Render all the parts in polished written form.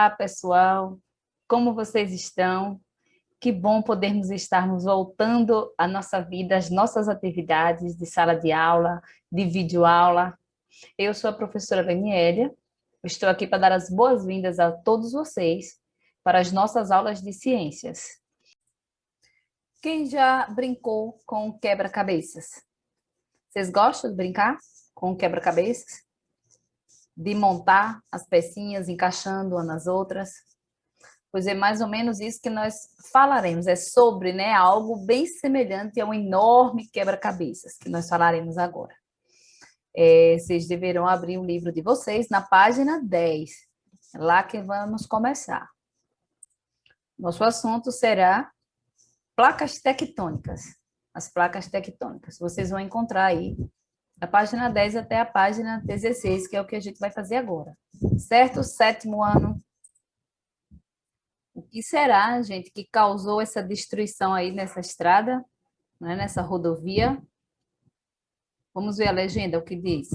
Olá, pessoal. Como vocês estão? Que bom podermos estarmos voltando à nossa vida, às nossas atividades de sala de aula, de videoaula. Eu sou a professora Daniélia. Estou aqui para dar as boas-vindas a todos vocês para as nossas aulas de ciências. Quem já brincou com quebra-cabeças? Vocês gostam de brincar com quebra-cabeças? De montar as pecinhas, encaixando umas nas outras? Pois é mais ou menos isso que nós falaremos, é sobre, né, algo bem semelhante a um enorme quebra-cabeças, que nós falaremos agora. Vocês deverão abrir o livro de vocês na página 10, lá que vamos começar. Nosso assunto será placas tectônicas, as placas tectônicas. Vocês vão encontrar aí da página 10 até a página 16, que é o que a gente vai fazer agora. Certo? Sétimo ano. O que será, gente, que causou essa destruição aí nessa estrada, né, nessa rodovia? Vamos ver a legenda, o que diz.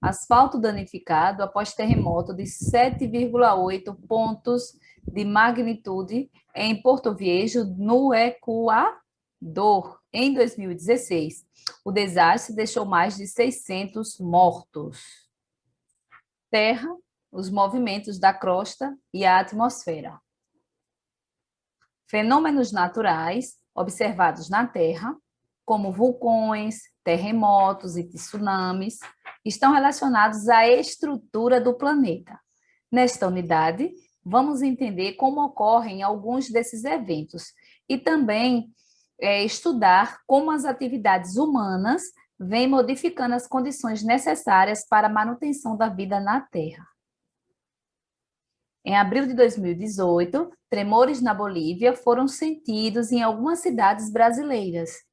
Asfalto danificado após terremoto de 7,8 pontos de magnitude em Porto Viejo, no Equador, em 2016. O desastre deixou mais de 600 mortos. Terra, os movimentos da crosta e a atmosfera. Fenômenos naturais observados na Terra, como vulcões, terremotos e tsunamis, estão relacionados à estrutura do planeta. Nesta unidade, vamos entender como ocorrem alguns desses eventos e também estudar como as atividades humanas vêm modificando as condições necessárias para a manutenção da vida na Terra. Em abril de 2018, tremores na Bolívia foram sentidos em algumas cidades brasileiras.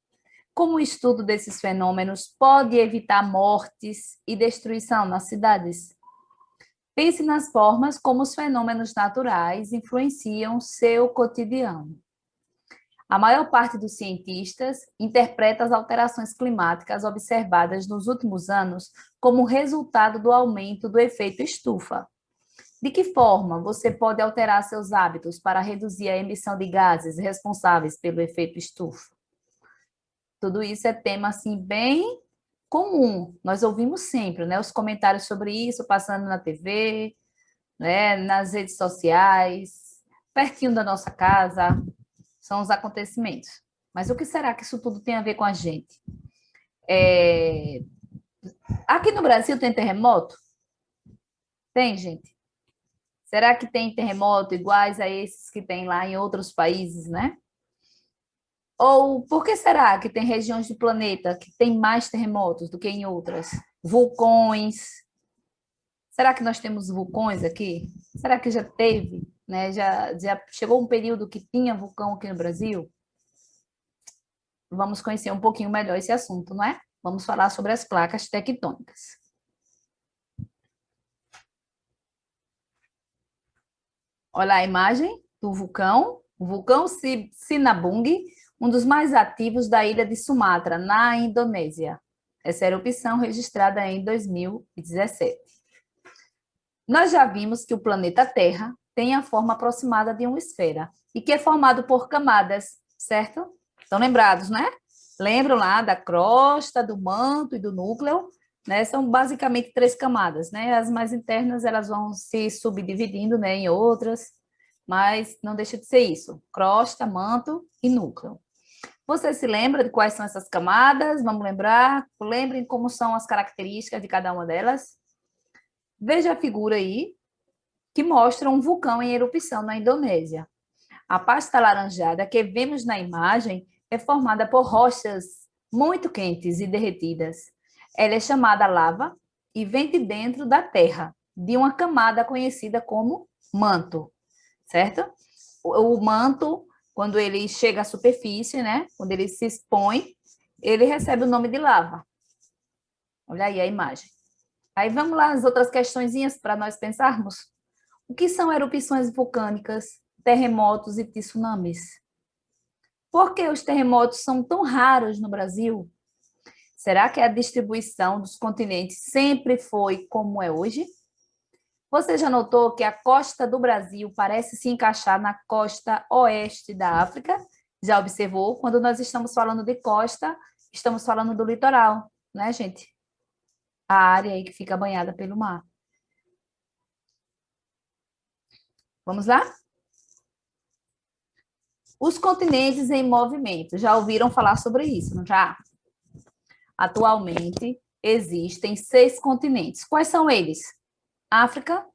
Como o estudo desses fenômenos pode evitar mortes e destruição nas cidades? Pense nas formas como os fenômenos naturais influenciam seu cotidiano. A maior parte dos cientistas interpreta as alterações climáticas observadas nos últimos anos como resultado do aumento do efeito estufa. De que forma você pode alterar seus hábitos para reduzir a emissão de gases responsáveis pelo efeito estufa? Tudo isso é tema, assim, bem comum. Nós ouvimos sempre, né, os comentários sobre isso, passando na TV, né, nas redes sociais, pertinho da nossa casa, são os acontecimentos. Mas o que será que isso tudo tem a ver com a gente? Aqui no Brasil tem terremoto? Tem, gente? Será que tem terremoto iguais a esses que tem lá em outros países, né? Ou por que será que tem regiões do planeta que tem mais terremotos do que em outras? Vulcões. Será que nós temos vulcões aqui? Será que já teve, né? Já chegou um período que tinha vulcão aqui no Brasil? Vamos conhecer um pouquinho melhor esse assunto, não é? Vamos falar sobre as placas tectônicas. Olha a imagem do vulcão, o vulcão Sinabung, um dos mais ativos da ilha de Sumatra, na Indonésia. Essa erupção registrada em 2017. Nós já vimos que o planeta Terra tem a forma aproximada de uma esfera e que é formado por camadas, certo? Estão lembrados, né? Lembram lá da crosta, do manto e do núcleo? Né? São basicamente 3 camadas, né? As mais internas elas vão se subdividindo, né, em outras, mas não deixa de ser isso: crosta, manto e núcleo. Você se lembra de quais são essas camadas? Vamos lembrar? Lembrem como são as características de cada uma delas. Veja a figura aí, que mostra um vulcão em erupção na Indonésia. A pasta alaranjada que vemos na imagem é formada por rochas muito quentes e derretidas. Ela é chamada lava e vem de dentro da terra, de uma camada conhecida como manto, certo? O manto, quando ele chega à superfície, né? Quando ele se expõe, ele recebe o nome de lava. Olha aí a imagem. Aí vamos lá as outras questõezinhas para nós pensarmos. O que são erupções vulcânicas, terremotos e tsunamis? Por que os terremotos são tão raros no Brasil? Será que a distribuição dos continentes sempre foi como é hoje? Você já notou que a costa do Brasil parece se encaixar na costa oeste da África? Já observou? Quando nós estamos falando de costa, estamos falando do litoral, né, gente? A área aí que fica banhada pelo mar. Vamos lá? Os continentes em movimento. Já ouviram falar sobre isso, não já? Atualmente, existem 6 continentes. Quais são eles? África,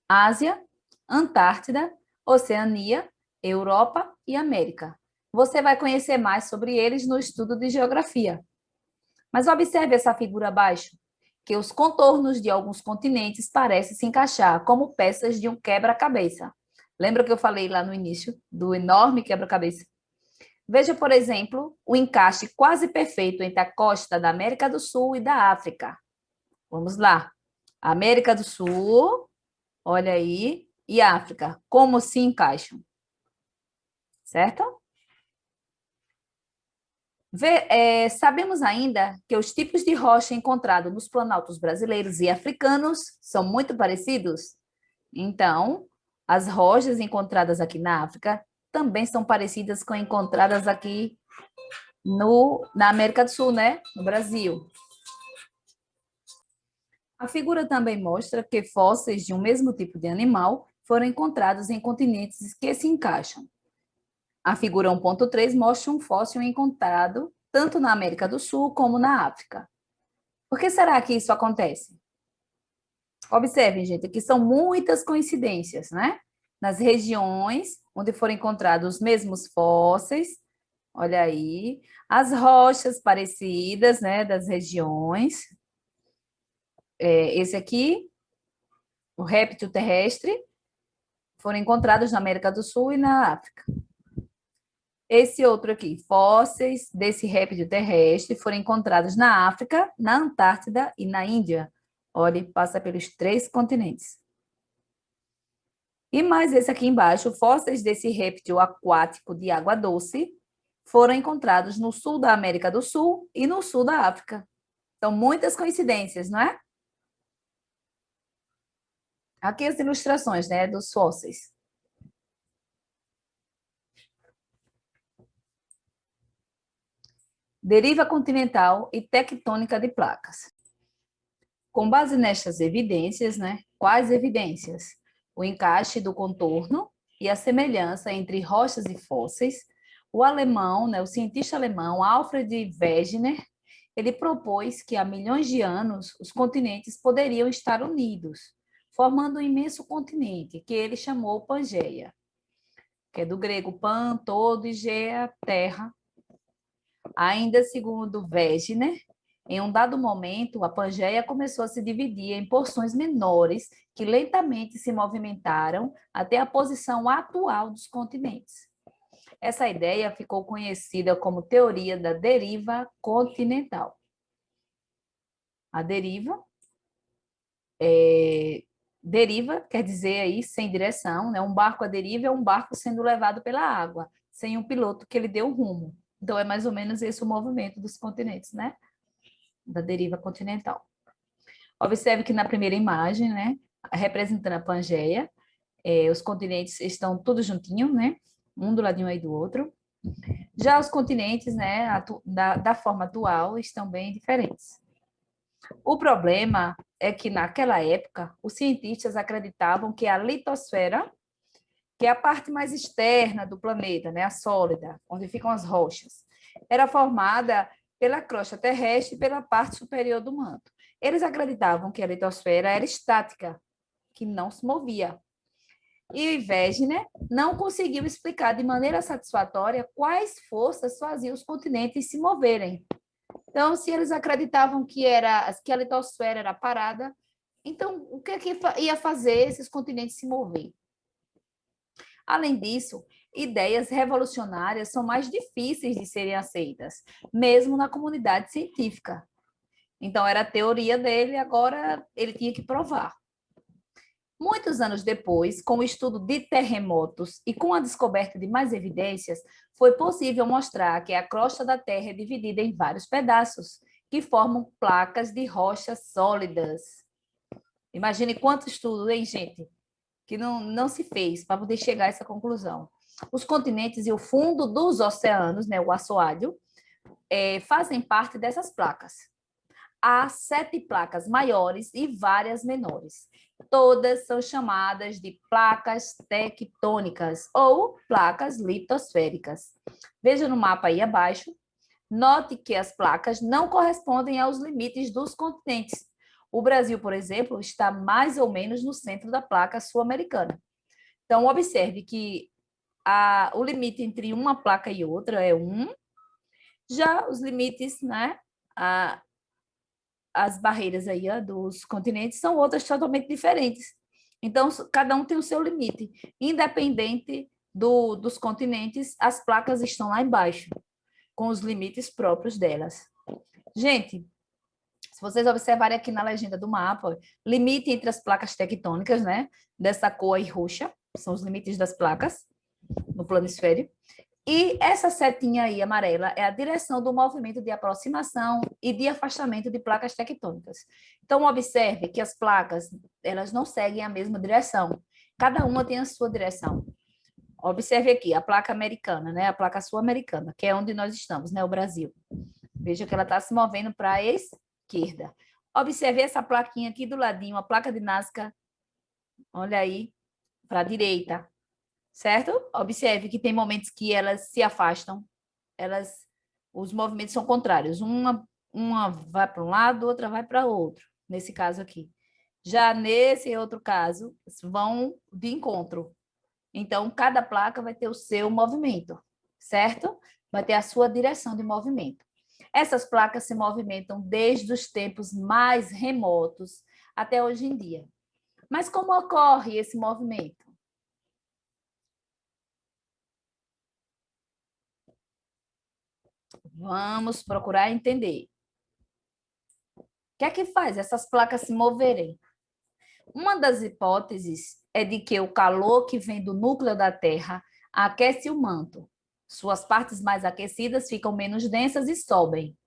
Ásia, Antártida, Oceania, Europa e América. Você vai conhecer mais sobre eles no estudo de geografia. Mas observe essa figura abaixo, que os contornos de alguns continentes parecem se encaixar como peças de um quebra-cabeça. Lembra que eu falei lá no início do enorme quebra-cabeça? Veja, por exemplo, o encaixe quase perfeito entre a costa da América do Sul e da África. Vamos lá. América do Sul, olha aí, e África, como se encaixam? Certo? Sabemos ainda que os tipos de rocha encontrados nos planaltos brasileiros e africanos são muito parecidos. Então, as rochas encontradas aqui na África também são parecidas com encontradas aqui na América do Sul, né? No Brasil. A figura também mostra que fósseis de um mesmo tipo de animal foram encontrados em continentes que se encaixam. A figura 1.3 mostra um fóssil encontrado tanto na América do Sul como na África. Por que será que isso acontece? Observem, gente, que são muitas coincidências, né? Nas regiões onde foram encontrados os mesmos fósseis, olha aí, as rochas parecidas, né, das regiões. Esse aqui, o réptil terrestre, foram encontrados na América do Sul e na África. Esse outro aqui, fósseis desse réptil terrestre foram encontrados na África, na Antártida e na Índia. Olha, passa pelos 3 continentes. E mais esse aqui embaixo, fósseis desse réptil aquático de água doce foram encontrados no sul da América do Sul e no sul da África. São muitas coincidências, não é? Aqui as ilustrações, né, dos fósseis. Deriva continental e tectônica de placas. Com base nestas evidências, né, quais evidências? O encaixe do contorno e a semelhança entre rochas e fósseis. O alemão, né, o cientista alemão Alfred Wegener, ele propôs que há milhões de anos os continentes poderiam estar unidos, formando um imenso continente, que ele chamou Pangeia, que é do grego pan, todo, e geia, terra. Ainda segundo Wegener, em um dado momento, a Pangeia começou a se dividir em porções menores que lentamente se movimentaram até a posição atual dos continentes. Essa ideia ficou conhecida como teoria da deriva continental. A deriva quer dizer aí sem direção, né? Um barco à deriva é um barco sendo levado pela água, sem um piloto que lhe dê o rumo. Então é mais ou menos esse o movimento dos continentes, né? Da deriva continental. Observe que na primeira imagem, né, representando a Pangeia, os continentes estão todos juntinhos, né, um do ladinho aí do outro. Já os continentes, né, da forma atual, estão bem diferentes. O problema é que naquela época, os cientistas acreditavam que a litosfera, que é a parte mais externa do planeta, né, a sólida, onde ficam as rochas, era formada pela crosta terrestre e pela parte superior do manto. Eles acreditavam que a litosfera era estática, que não se movia. E Wegener não conseguiu explicar de maneira satisfatória quais forças faziam os continentes se moverem. Então, se eles acreditavam que a litosfera era parada, então o que ia fazer esses continentes se mover? Além disso, ideias revolucionárias são mais difíceis de serem aceitas, mesmo na comunidade científica. Então, era a teoria dele, agora ele tinha que provar. Muitos anos depois, com o estudo de terremotos e com a descoberta de mais evidências, foi possível mostrar que a crosta da Terra é dividida em vários pedaços, que formam placas de rochas sólidas. Imagine quanto estudo, hein, gente, que não se fez para poder chegar a essa conclusão. Os continentes e o fundo dos oceanos, né, o assoalho, fazem parte dessas placas. Há 7 placas maiores e várias menores. Todas são chamadas de placas tectônicas ou placas litosféricas. Veja no mapa aí abaixo. Note que as placas não correspondem aos limites dos continentes. O Brasil, por exemplo, está mais ou menos no centro da placa sul-americana. Então, observe que o limite entre uma placa e outra é 1, já os limites, né, as barreiras aí dos continentes são outras totalmente diferentes. Então, cada um tem o seu limite. Independente dos continentes, as placas estão lá embaixo, com os limites próprios delas. Gente, se vocês observarem aqui na legenda do mapa, limite entre as placas tectônicas, né? Dessa cor aí roxa, são os limites das placas no planisfério. E essa setinha aí amarela é a direção do movimento de aproximação e de afastamento de placas tectônicas. Então, observe que as placas, elas não seguem a mesma direção. Cada uma tem a sua direção. Observe aqui a placa americana, né? A placa sul-americana, que é onde nós estamos, né? O Brasil. Veja que ela está se movendo para a esquerda. Observe essa plaquinha aqui do ladinho, a placa de Nazca. Olha aí, para a direita, certo? Observe que tem momentos que elas se afastam, os movimentos são contrários. Uma vai para um lado, outra vai para outro, nesse caso aqui. Já nesse outro caso, vão de encontro. Então, cada placa vai ter o seu movimento, certo? Vai ter a sua direção de movimento. Essas placas se movimentam desde os tempos mais remotos até hoje em dia. Mas como ocorre esse movimento? Vamos procurar entender. O que é que faz essas placas se moverem? Uma das hipóteses é de que o calor que vem do núcleo da Terra aquece o manto. Suas partes mais aquecidas ficam menos densas e sobem,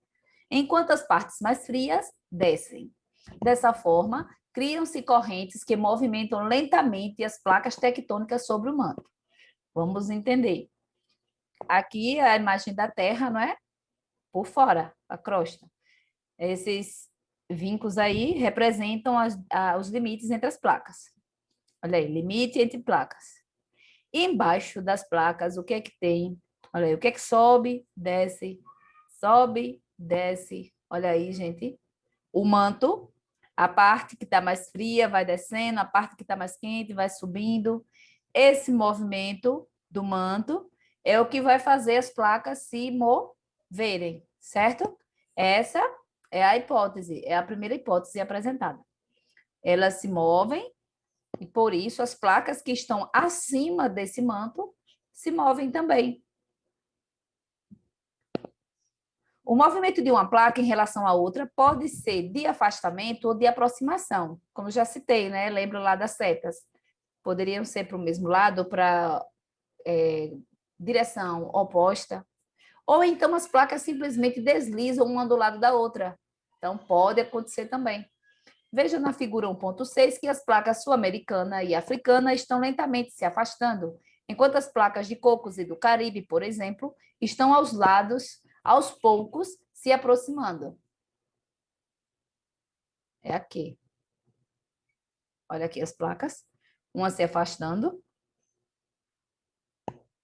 enquanto as partes mais frias descem. Dessa forma, criam-se correntes que movimentam lentamente as placas tectônicas sobre o manto. Vamos entender. Aqui a imagem da Terra, não é? Por fora, a crosta. Esses vincos aí representam os limites entre as placas. Olha aí, limite entre placas. E embaixo das placas, o que é que tem? Olha aí, o que é que sobe, desce, sobe, desce. Olha aí, gente. O manto, a parte que está mais fria vai descendo, a parte que está mais quente vai subindo. Esse movimento do manto é o que vai fazer as placas se moverem, certo? Essa é a hipótese, é a primeira hipótese apresentada. Elas se movem e, por isso, as placas que estão acima desse manto se movem também. O movimento de uma placa em relação à outra pode ser de afastamento ou de aproximação, como já citei, né? Lembra lá das setas. Poderiam ser para o mesmo lado ou para direção oposta. Ou então as placas simplesmente deslizam uma do lado da outra. Então, pode acontecer também. Veja na figura 1.6 que as placas sul-americana e africana estão lentamente se afastando, enquanto as placas de Cocos e do Caribe, por exemplo, estão aos lados, aos poucos, se aproximando. É aqui. Olha aqui as placas, uma se afastando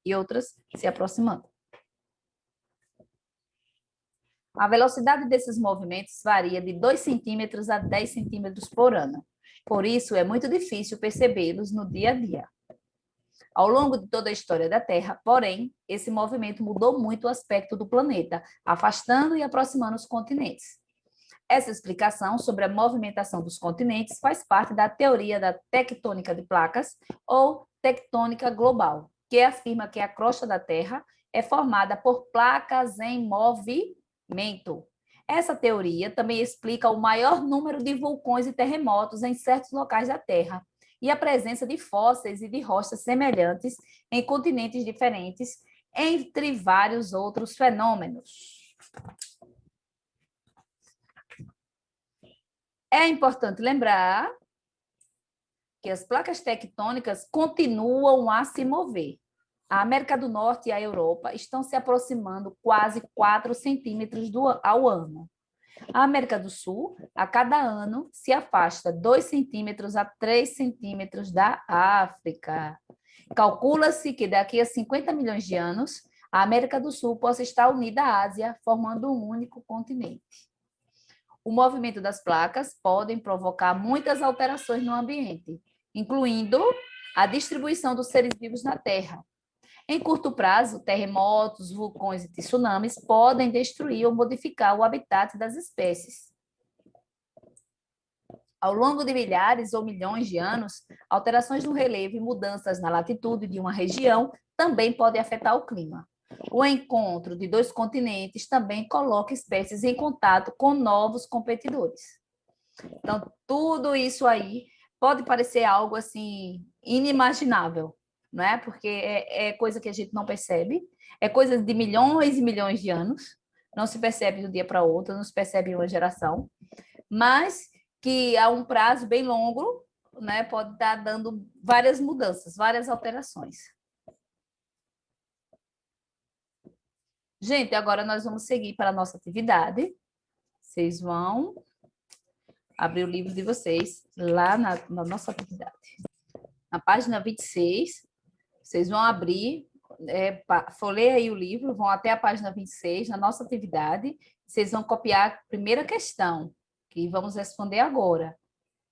e outras se aproximando. A velocidade desses movimentos varia de 2 centímetros a 10 centímetros por ano. Por isso, é muito difícil percebê-los no dia a dia. Ao longo de toda a história da Terra, porém, esse movimento mudou muito o aspecto do planeta, afastando e aproximando os continentes. Essa explicação sobre a movimentação dos continentes faz parte da teoria da tectônica de placas ou tectônica global, que afirma que a crosta da Terra é formada por placas em movimento. Essa teoria também explica o maior número de vulcões e terremotos em certos locais da Terra e a presença de fósseis e de rochas semelhantes em continentes diferentes, entre vários outros fenômenos. É importante lembrar que as placas tectônicas continuam a se mover. A América do Norte e a Europa estão se aproximando quase 4 centímetros ao ano. A América do Sul, a cada ano, se afasta 2 centímetros a 3 centímetros da África. Calcula-se que daqui a 50 milhões de anos, a América do Sul possa estar unida à Ásia, formando um único continente. O movimento das placas pode provocar muitas alterações no ambiente, incluindo a distribuição dos seres vivos na Terra. Em curto prazo, terremotos, vulcões e tsunamis podem destruir ou modificar o habitat das espécies. Ao longo de milhares ou milhões de anos, alterações no relevo e mudanças na latitude de uma região também podem afetar o clima. O encontro de dois continentes também coloca espécies em contato com novos competidores. Então, tudo isso aí pode parecer algo assim inimaginável, não é? Porque é coisa que a gente não percebe, é coisa de milhões e milhões de anos, não se percebe de um dia para outro, não se percebe em uma geração, mas que a um prazo bem longo, né, pode estar dando várias mudanças, várias alterações. Gente, agora nós vamos seguir para a nossa atividade. Vocês vão abrir o livro de vocês lá na nossa atividade. Na página 26, vocês vão abrir, folheia aí o livro, vão até a página 26, na nossa atividade, vocês vão copiar a primeira questão, que vamos responder agora.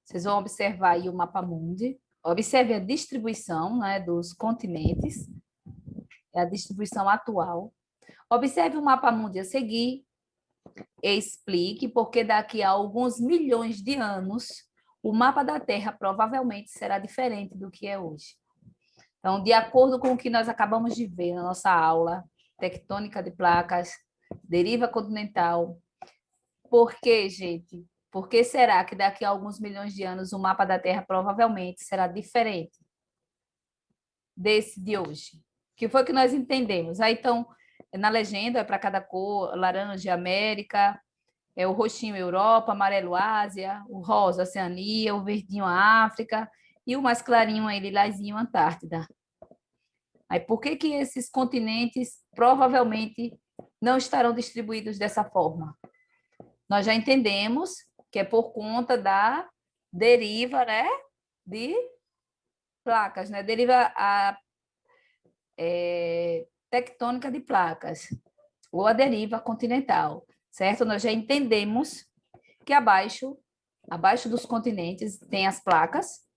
Vocês vão observar aí o mapa mundi, observe a distribuição, né, dos continentes, é a distribuição atual. Observe o mapa mundi a seguir e explique porque daqui a alguns milhões de anos o mapa da Terra provavelmente será diferente do que é hoje. Então, de acordo com o que nós acabamos de ver na nossa aula, tectônica de placas, deriva continental, por que, gente? Por que será que daqui a alguns milhões de anos o mapa da Terra provavelmente será diferente desse de hoje? O que foi que nós entendemos? Aí, então, na legenda, é para cada cor, laranja, América, o roxinho, Europa, amarelo, Ásia, o rosa, Oceania, o verdinho, África, e o mais clarinho, aí, lilazinho, Antártida. Aí, por que que esses continentes provavelmente não estarão distribuídos dessa forma? Nós já entendemos que é por conta da deriva, né, de placas, né, deriva tectônica de placas, ou a deriva continental, certo? Nós já entendemos que abaixo dos continentes tem as placas,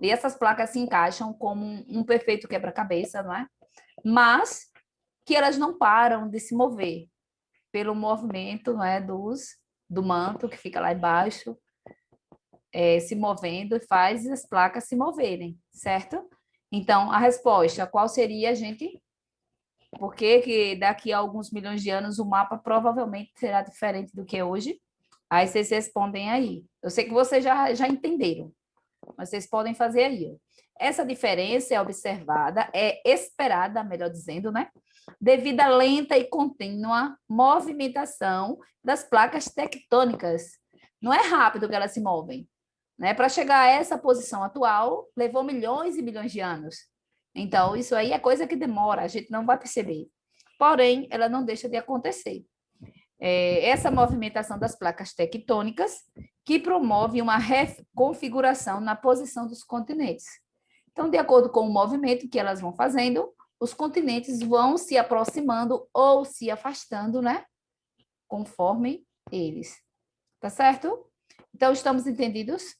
e essas placas se encaixam como um perfeito quebra-cabeça, não é? Mas que elas não param de se mover pelo movimento, não é, do manto que fica lá embaixo, se movendo e faz as placas se moverem, certo? Então, a resposta, qual seria, gente? Por que daqui a alguns milhões de anos o mapa provavelmente será diferente do que é hoje? Aí vocês respondem aí. Eu sei que vocês já entenderam, mas vocês podem fazer aí. Essa diferença é observada, é esperada, melhor dizendo, né? Devido à lenta e contínua movimentação das placas tectônicas. Não é rápido que elas se movem, né? Para chegar a essa posição atual, levou milhões e milhões de anos. Então, isso aí é coisa que demora, a gente não vai perceber. Porém, ela não deixa de acontecer. Essa movimentação das placas tectônicas que promove uma reconfiguração na posição dos continentes. Então, de acordo com o movimento que elas vão fazendo, os continentes vão se aproximando ou se afastando, né? Conforme eles. Tá certo? Então, estamos entendidos?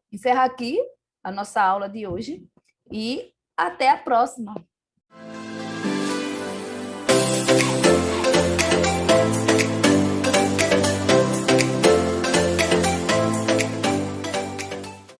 Encerra aqui a nossa aula de hoje e até a próxima.